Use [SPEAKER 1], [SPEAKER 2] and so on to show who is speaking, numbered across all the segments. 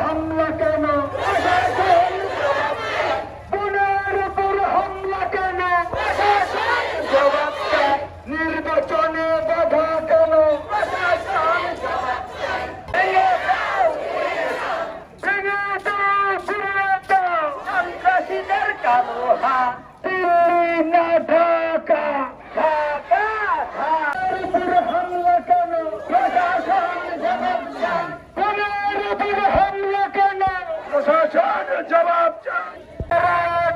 [SPEAKER 1] হামলা কেন? বোনের উপর হামলা কেন? জবাব চাই। নির্বাচনে বাধা কেন? ভেঙে দাও, ভেঙে দাও, ঘুরিয়ে দাও সন্ত্রাসীদের কালো হাত। দিল্লি না ঢাকা, ঢাকা ঢাকার উপর হামলা কেন? প্রশাসন জবাব চাই। বোনের উপর হামলা কেন? প্রশাসন জবাব চাই।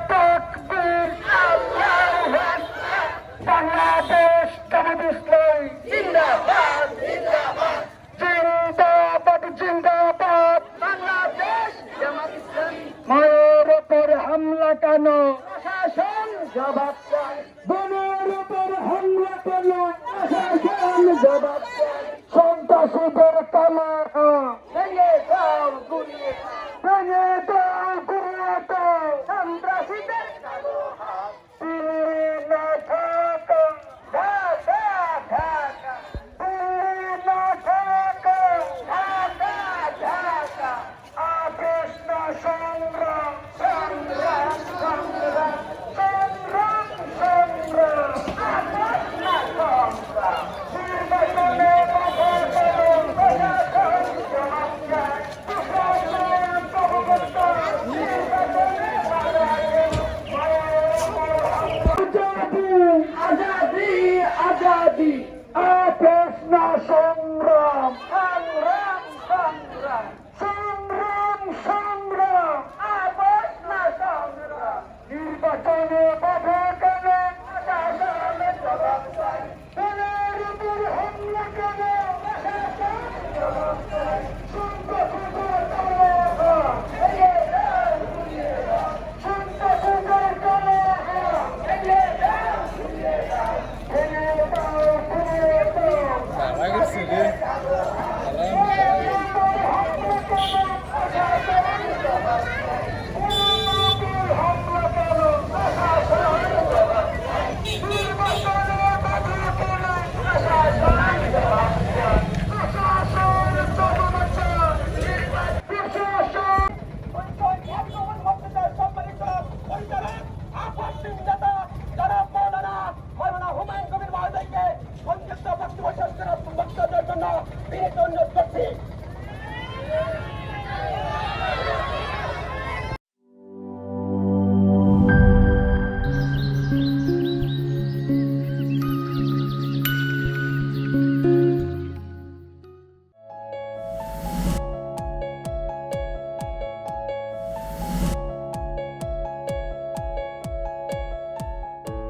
[SPEAKER 1] তাকবীর, আল্লাহু আকবার। বাংলাদেশ জামাত ইসলামী জিন্দাবাদ, জিন্দাবাদ, জিন্দাবাদ, জিন্দাবাদ। বাংলাদেশ জামাত ইসলামী। মায়ের উপর হামলা কেন? প্রশাসন জবাব